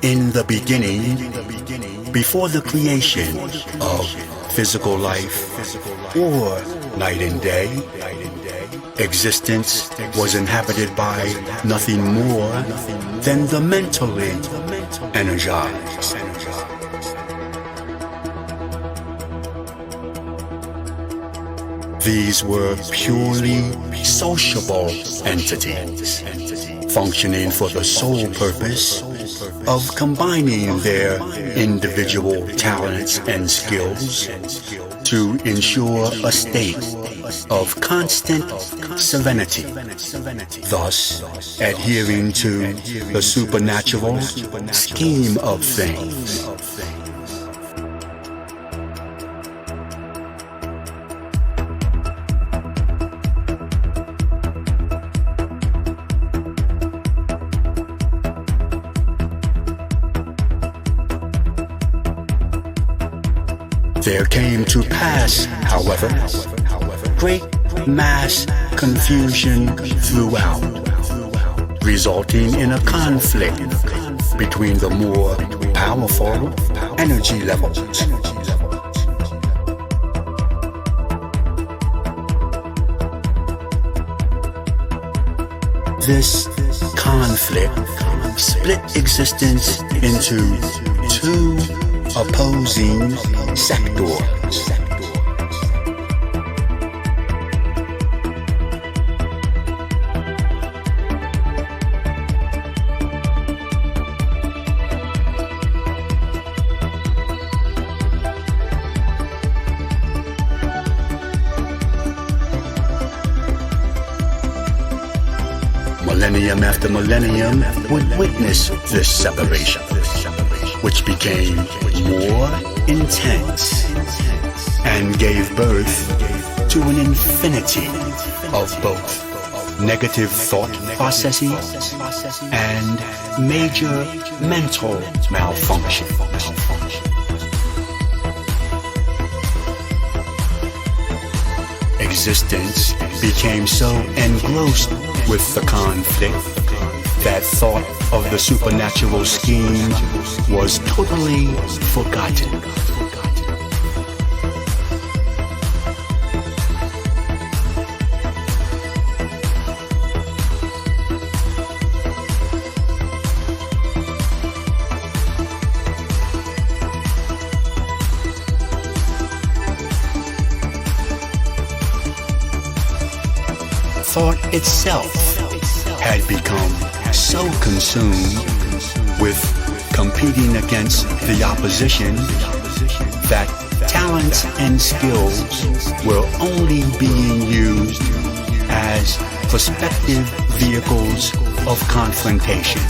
In the beginning, before the creation of physical life or night and day, existence was inhabited by nothing more than the mentally energized. These were purely sociable entities, functioning for the sole purpose of combining their individual talents and skills to ensure a state of constant serenity, thus adhering to the supernatural scheme of things. There came to pass, however, great mass confusion throughout, resulting in a conflict between the more powerful energy levels. This conflict split existence into two opposing sectors. Millennium after millennium would witness this separation, which became more intense and gave birth to an infinity of both negative thought processes and major mental malfunction. Existence became so engrossed with the conflict that thought of the supernatural scheme was totally forgotten. Thought itself had become so consumed with competing against the opposition that talents and skills were only being used as prospective vehicles of confrontation.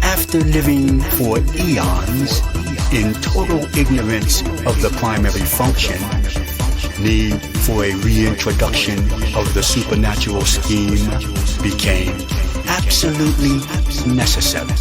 After living for eons in total ignorance of the primary function, need for a reintroduction of the supernatural scheme became absolutely necessary.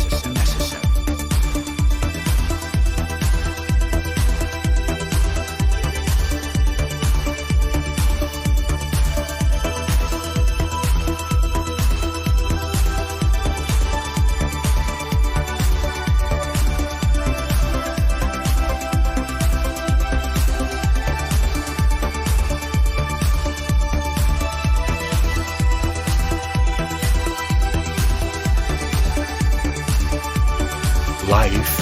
Life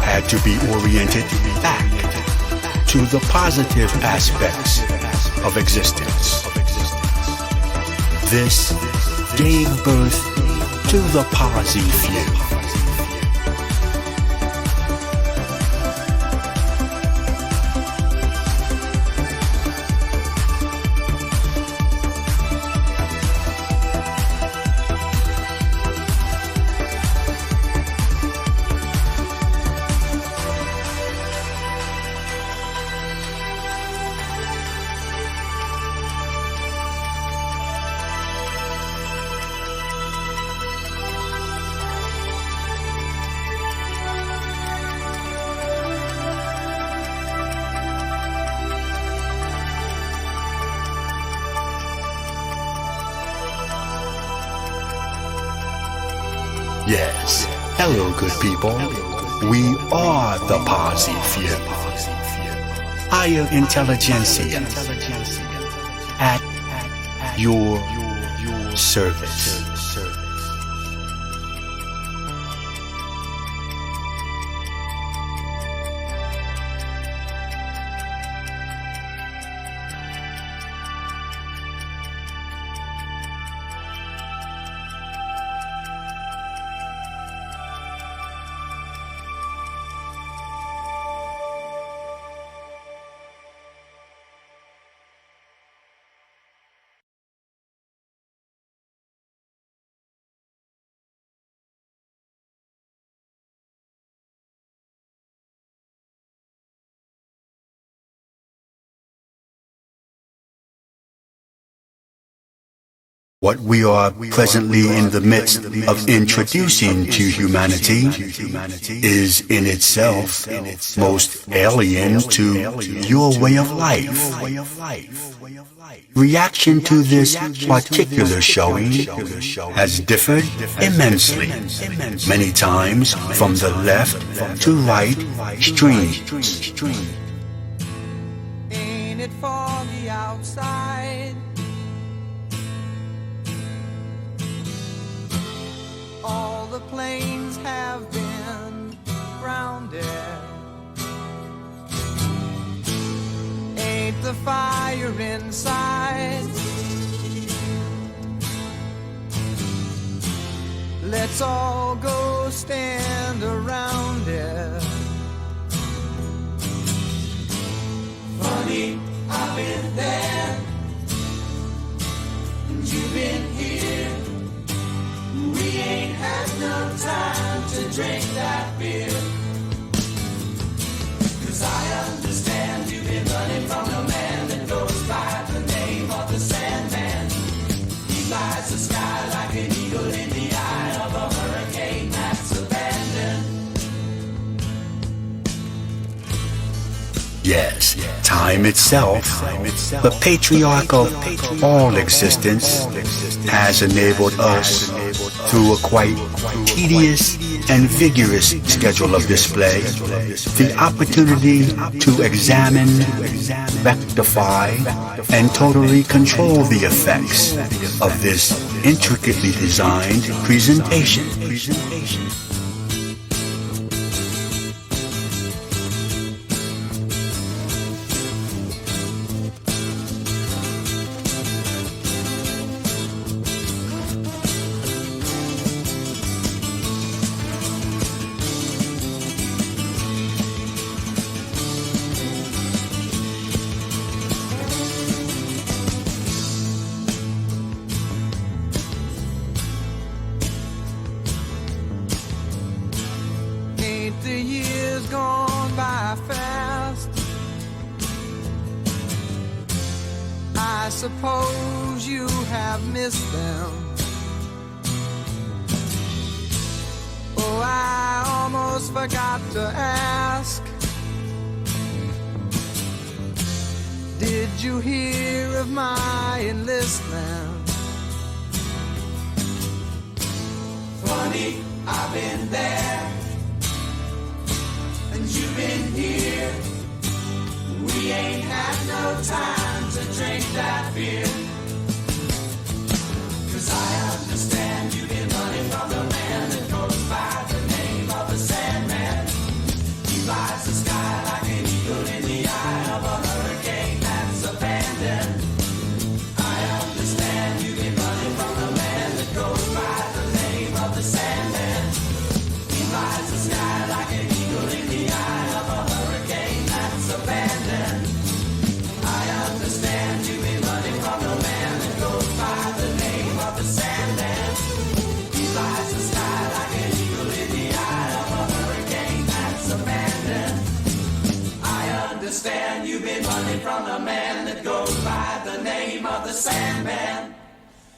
had to be oriented back to the positive aspects of existence. This gave birth to the Posse Few. Yes. Hello, good people. We are the Posse Fear. Higher intelligentsia at your service. What we are presently in the midst of introducing to humanity is in itself most alien to your way of life. Reaction to this particular showing has differed immensely, many times from the left to right extremes. Ain't it foggy outside? All the planes have been grounded. Ain't the fire inside? Let's all go stand around it. Funny, I've been there, and you've been here. We ain't had no time to drink that beer. 'Cause I understand you've been running from the man that goes by the name of the Sandman. He flies the sky like an eagle in the eye of a hurricane that's abandoned. Yes, time itself, the patriarch of all existence, has enabled us, through a quite tedious and vigorous schedule of display, the opportunity to examine, rectify, and totally control the effects of this intricately designed presentation. The years gone by fast. I suppose you have missed them. Oh, I almost forgot to ask. Did you hear of my enlistment? Funny, I've been there, and you've been here. We ain't had no time to drink that beer. 'Cause I understand you've been running from the man that goes by the name of the Sandman. He flies the sky like an eagle in the eye of a hurricane that's abandoned. I understand you've been running from the man that goes by the name of the Sandman. He flies the sky like an eagle in the eye of a hurricane that's abandoned. I understand you've been running from the man that goes by the name of the Sandman. He flies the sky like an eagle in the eye of a hurricane that's abandoned. I understand you've been running from the man that goes by the name of the Sandman.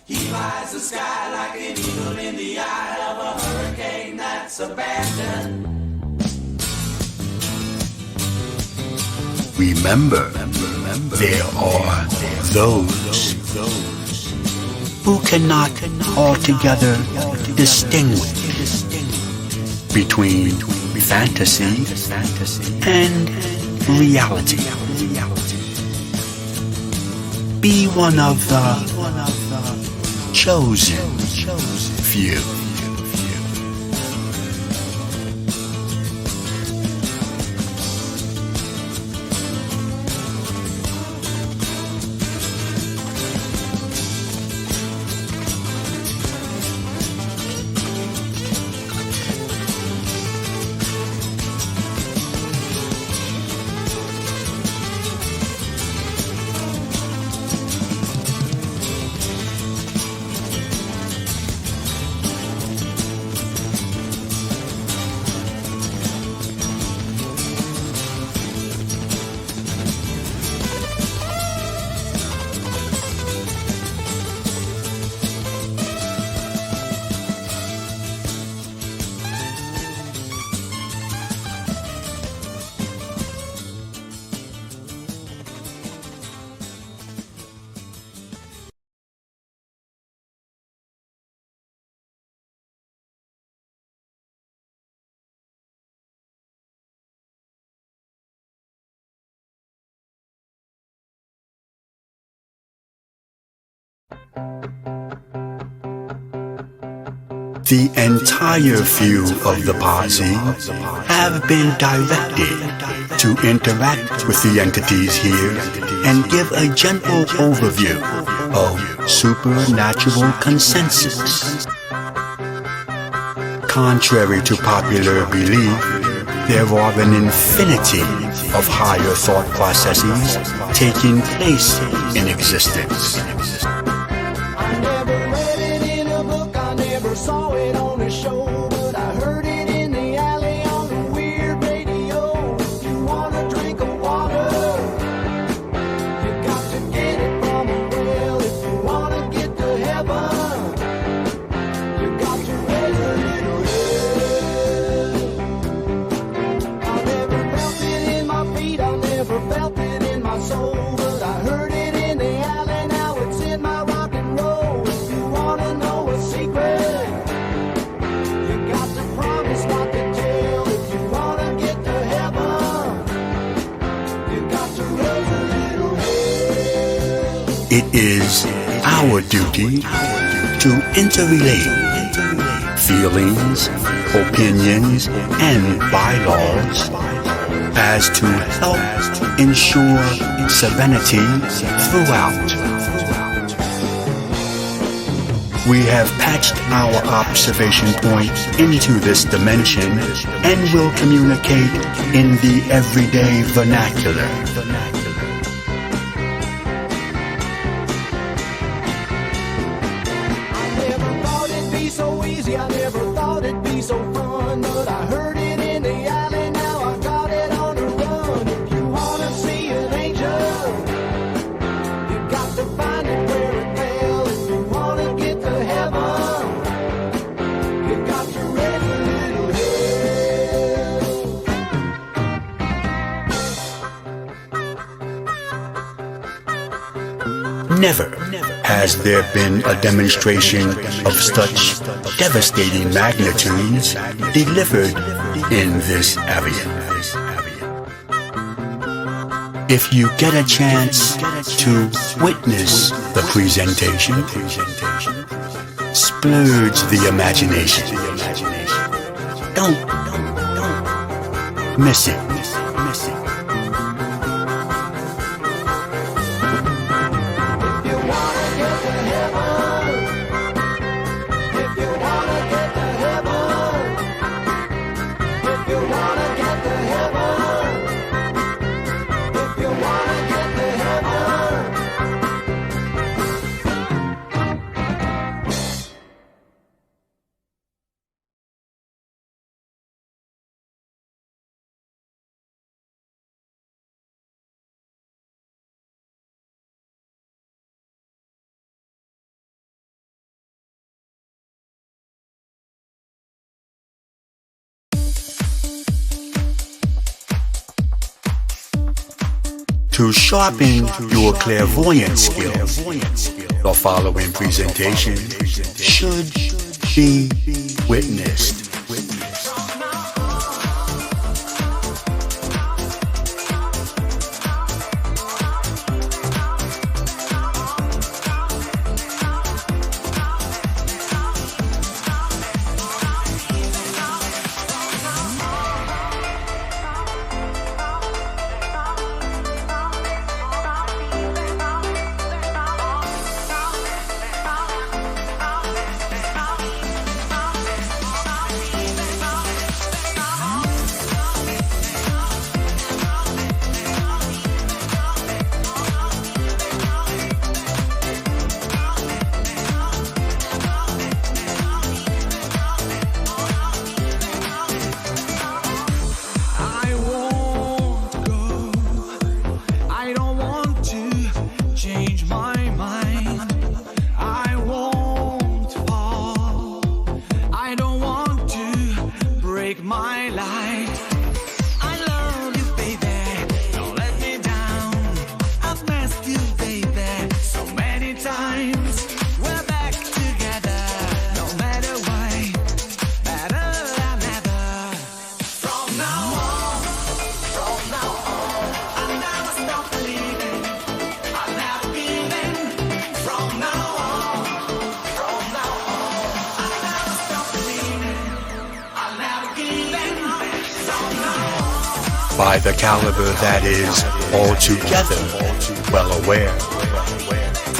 He flies the sky like an eagle in the eye of a hurricane that's abandoned. Remember, there are those who cannot altogether distinguish between fantasy and reality. Be one of the chosen few. The entire few of the posse have been directed to interact with the entities here and give a gentle overview of supernatural consensus. Contrary to popular belief, there are an infinity of higher thought processes taking place in existence. Saw it on a show, but I heard it in the alley on the weird radio. If you wanna drink of water, you got to get it from a well. If you wanna get to heaven, you got to raise a little hell. I never felt it in my feet, I never felt it in my soul, but I heard it in the alley, now it's in my rock and roll. If you wanna know a secret, it is our duty to interrelate feelings, opinions, and bylaws as to help ensure serenity throughout. We have patched our observation point into this dimension and will communicate in the everyday vernacular. I never thought it'd be so fun, but I heard it in the alley, now I got it on the run. If you wanna see an angel, you got to find it where it fell. If you wanna get to heaven, you got to raise a little hell. Never has there been a demonstration of such devastating magnitudes delivered in this area. If you get a chance to witness the presentation, splurge the imagination. Don't miss it. To sharpen your clairvoyant skills, the following presentation should be witnessed. by the caliber that is altogether well aware.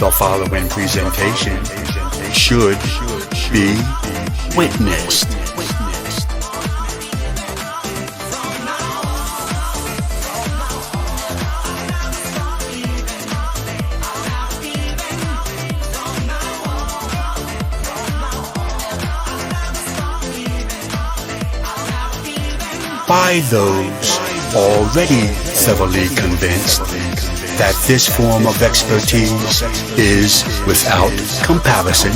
The following presentation should be witnessed. By those already thoroughly convinced that this form of expertise is without comparison,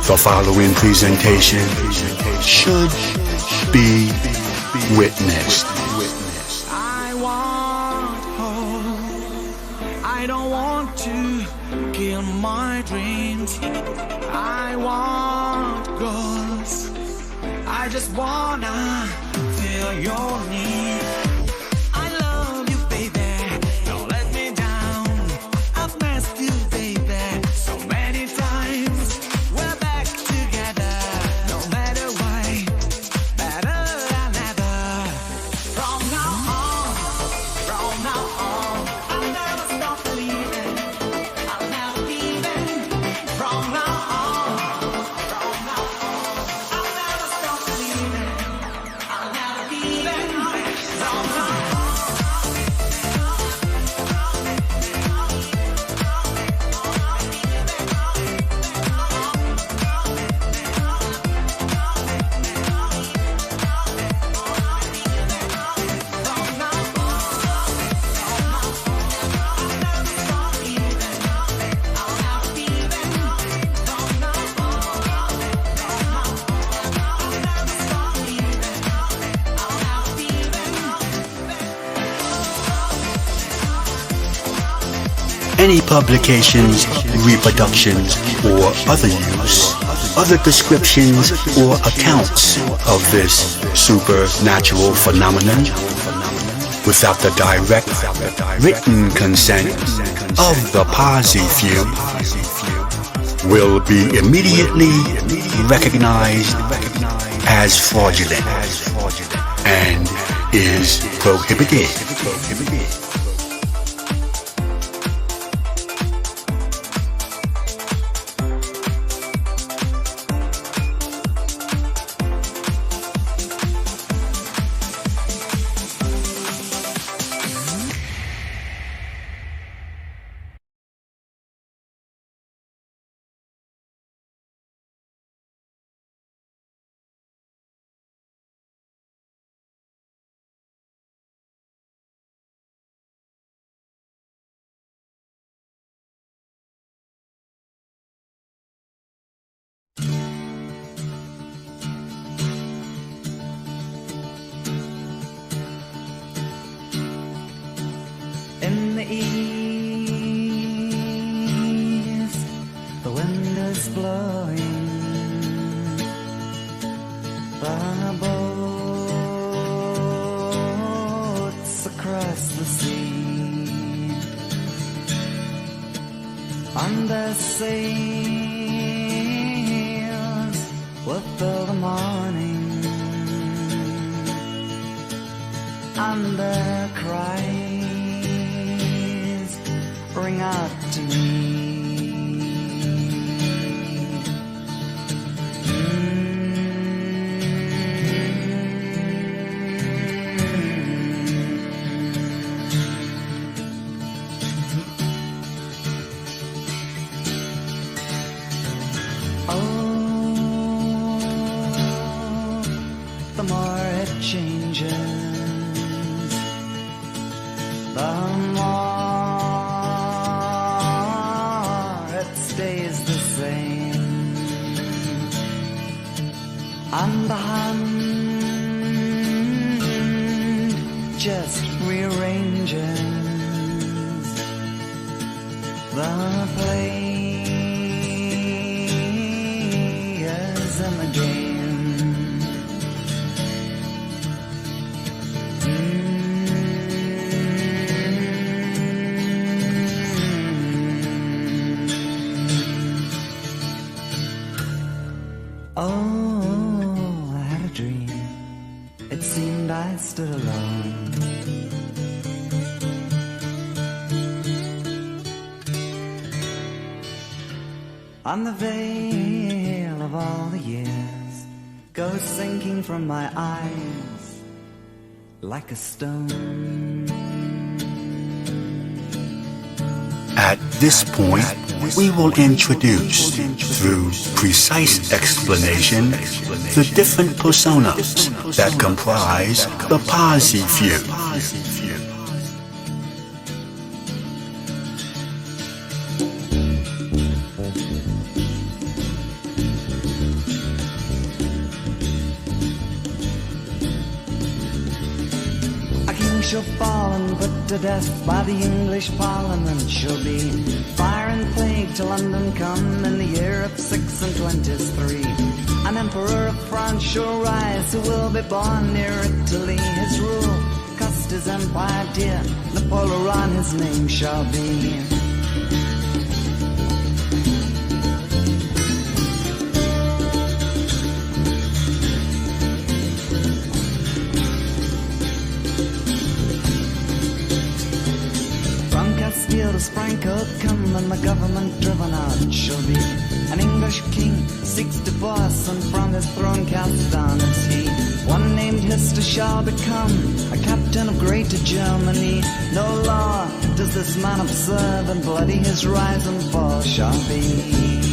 the following presentation should be witnessed. I want hope. I don't want to kill my dreams. I want goals. I just wanna feel your need. I love you, baby. Don't let me down. I've missed you, baby, so many times. We're back together, no matter why. Better than ever. From now on, I'll never stop believing. I'll never leave it. From now on, I'll never stop believing. I'll never leave it. From now on. Any publications, reproductions, or other use, other descriptions or accounts of this supernatural phenomenon without the direct written consent of the posse few will be immediately recognized as fraudulent and is prohibited. In the east, the wind is blowing. The boats across the sea, under sails will fill the morning, and the cries ring out to me. The more it changes, the more it stays the same. And the hand just rearranges the players in the game. Oh, I had a dream. It seemed I stood alone on the veil of all the years goes sinking from my eyes like a stone. At this point, we will introduce, through precise explanation, the different personas that comprise the Posse Few. Shall fall and put to death by the English Parliament shall be fire and plague to London come in the year of 6 and 23. An emperor of France shall rise who will be born near Italy. His rule cost his empire dear, Napoleon his name shall be. Castile to Franco come and the government driven out shall be. An English king seeks divorce and from his throne cast down is he. One named Hister shall become a captain of greater Germany. No law does this man observe and bloody his rise and fall shall be.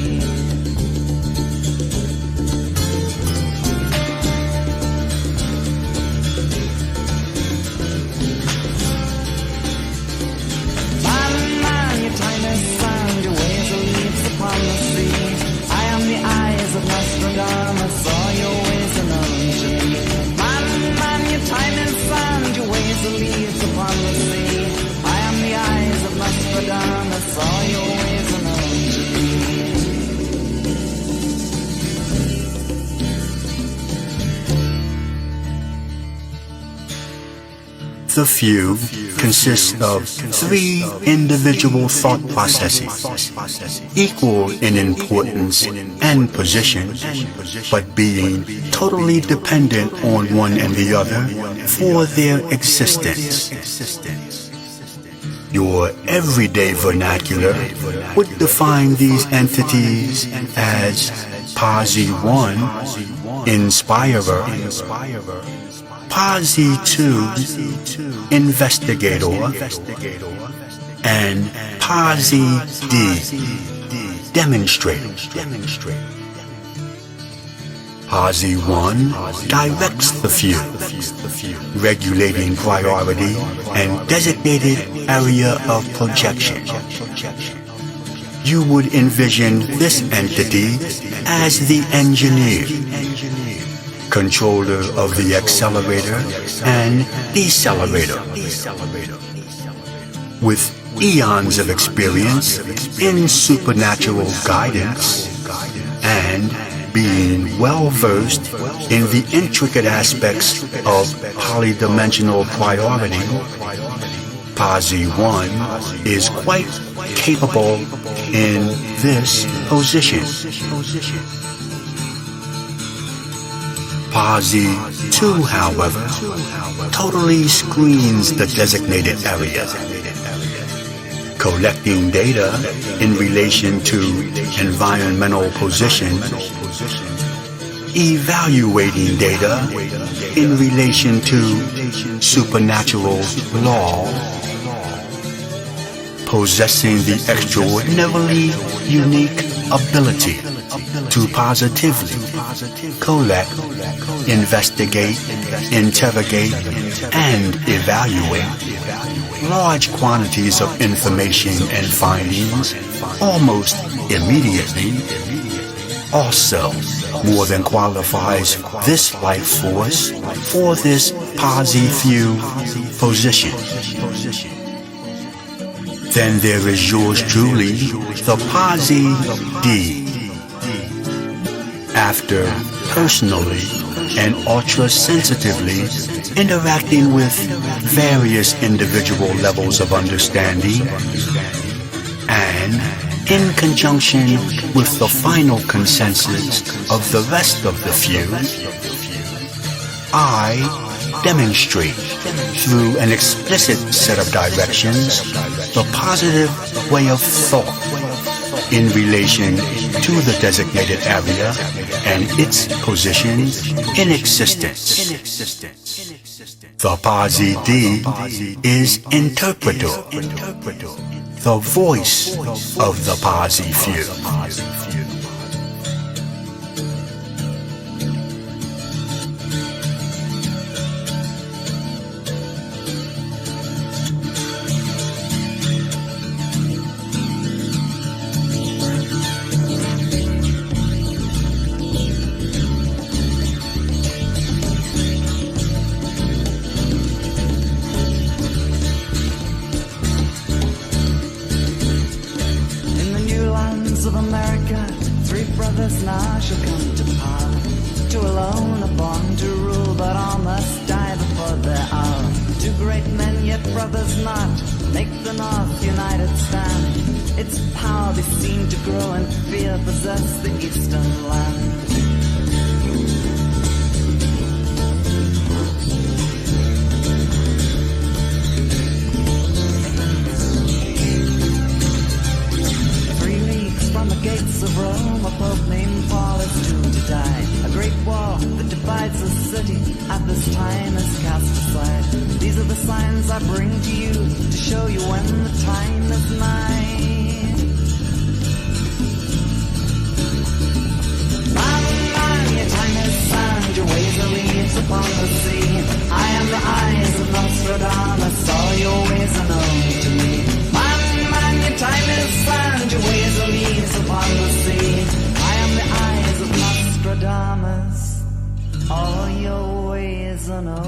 The few consists of 3 individual thought processes, equal in importance and position, but being totally dependent on one and the other for their existence. Your everyday vernacular would define these entities as Posse 1, Inspirer, Posse 2, Investigator, and Posse D, Demonstrator. Posse 1 directs the few, regulating priority and designated area of projection. You would envision this entity as the engineer, controller of the accelerator and decelerator, with eons of experience in supernatural guidance and being well versed in the intricate aspects of polydimensional priority. Posse 1 is quite capable in this position. Posse 2, however, totally screens the designated area, collecting data in relation to environmental position, evaluating data in relation to supernatural law, possessing the extraordinarily unique ability to positively collect, investigate, interrogate, and evaluate large quantities of information and findings almost immediately. Also, more than qualifies this life force for this Posse Few position. Then there is yours truly, the Posse D. After personally and ultra-sensitively interacting with various individual levels of understanding, and in conjunction with the final consensus of the rest of the few, I demonstrate through an explicit set of directions the positive way of thought in relation to the designated area and its position in existence. The Posse D is interpreter, the voice of the Posse few. Of America, three brothers now shall come to power. Two alone are born to rule, but all must die before their hour. Two great men, yet brothers not, make the North united stand. Its power be seen to grow, and fear possess the eastern land. From the gates of Rome, a pope named Paul is doomed to die. A great wall that divides the city at this time is cast aside. These are the signs I bring to you to show you when the time is nigh. Man, your time is sand, your ways are leaves upon the sea. I am the eyes of Nostradamus, all your ways are known to me. Man, your time is sand, your ways are leaves upon the sea. I am the eyes of Nostradamus, all your ways are known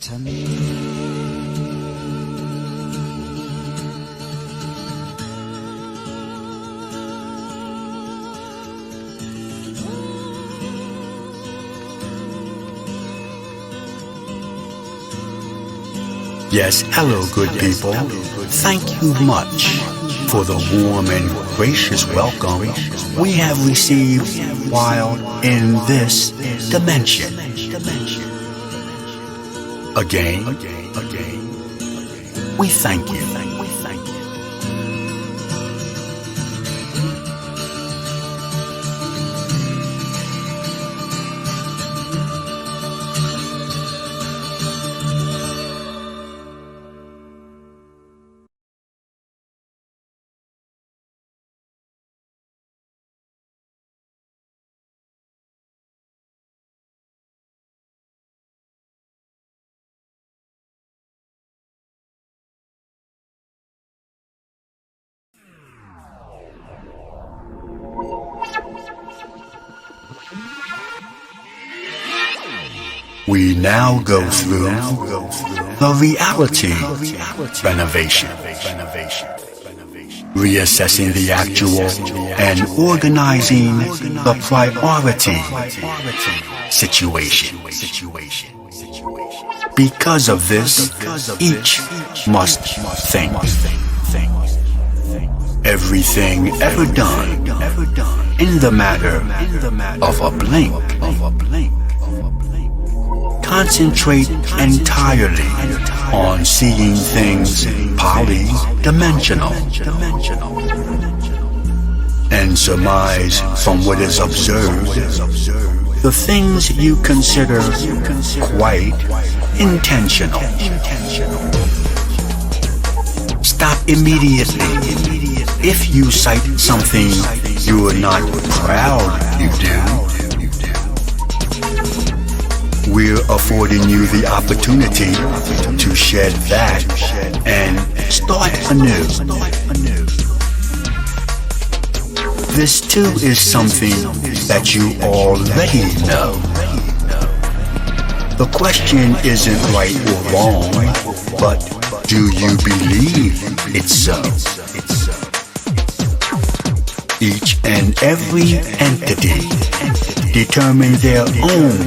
to me. Yes, hello, good people. Thank you much for the warm and gracious welcome we have received while in this dimension. Again, we thank you. We now go through the reality renovation, reassessing the actual and organizing the priority situation. Because of this, each must think. Everything ever done in the matter of a blink. Concentrate entirely on seeing things poly-dimensional and surmise from what is observed the things you consider quite intentional. Stop immediately if you cite something you are not proud you do. We're affording you the opportunity to shed that and start anew. This too is something that you already know. The question isn't right or wrong, but do you believe it's so? Each and every entity determine their own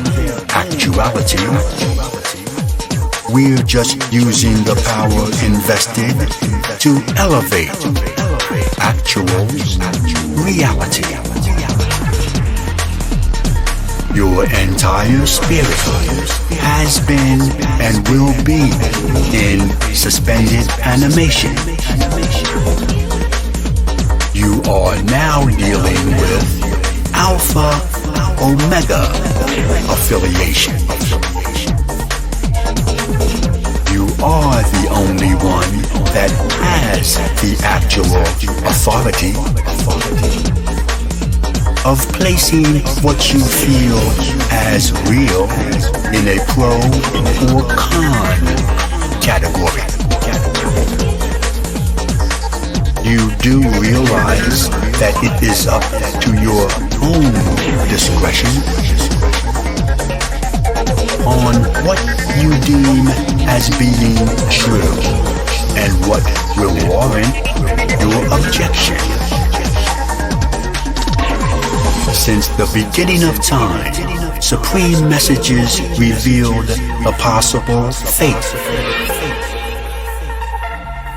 actuality. We're just using the power invested to elevate actual reality. Your entire spirit has been and will be in suspended animation. are now dealing with Alpha Omega affiliation. You are the only one that has the actual authority of placing what you feel as real in a pro or con category. You do realize that it is up to your own discretion on what you deem as being true and what will warrant your objection. Since the beginning of time, supreme messages revealed the possible fate.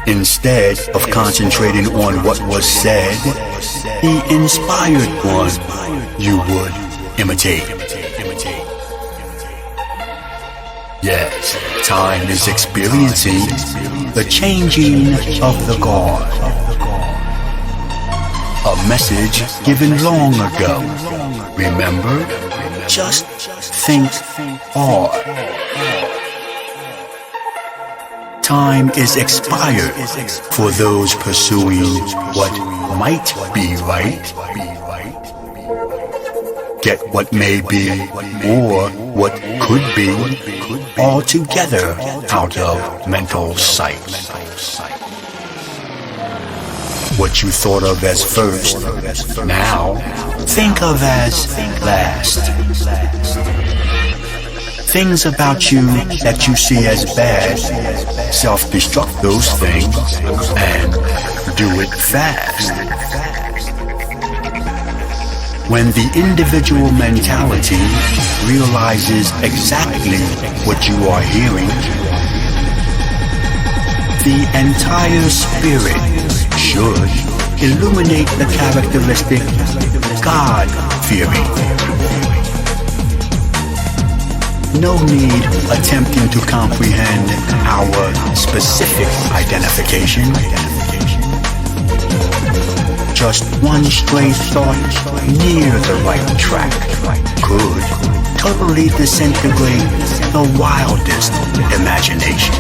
Instead of concentrating on what was said, the inspired one you would imitate. Yes, time is experiencing the changing of the guard. A message given long ago. Remember? Just think hard. Time is expired for those pursuing what might be right. Get what may be or what could be altogether out of mental sight. What you thought of as first, now think of as last. Things about you that you see as bad, self-destruct those things and do it fast. When the individual mentality realizes exactly what you are hearing, the entire spirit should illuminate the characteristic God-fearing. No need attempting to comprehend our specific identification. Just one stray thought near the right track could totally disintegrate the wildest imagination.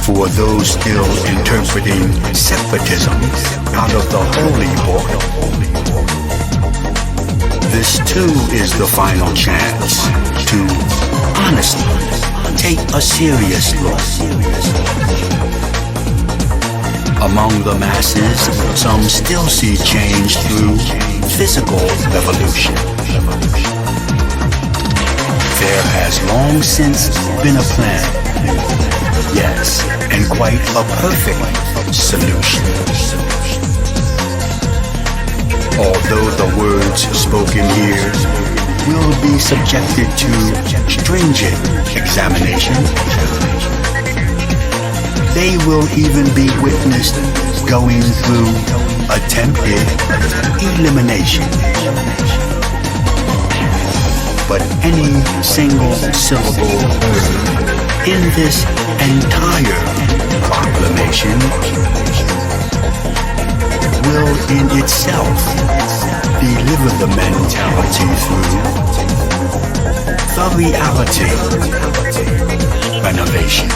For those still interpreting separatism out of the holy book, this too is the final chance to honestly take a serious look. Among the masses, some still see change through physical evolution. There has long since been a plan, yes, and quite a perfect solution. Although the words spoken here will be subjected to stringent examination, they will even be witnessed going through attempted elimination. But any single syllable heard in this entire proclamation will in itself deliver the mentality through the reality renovation.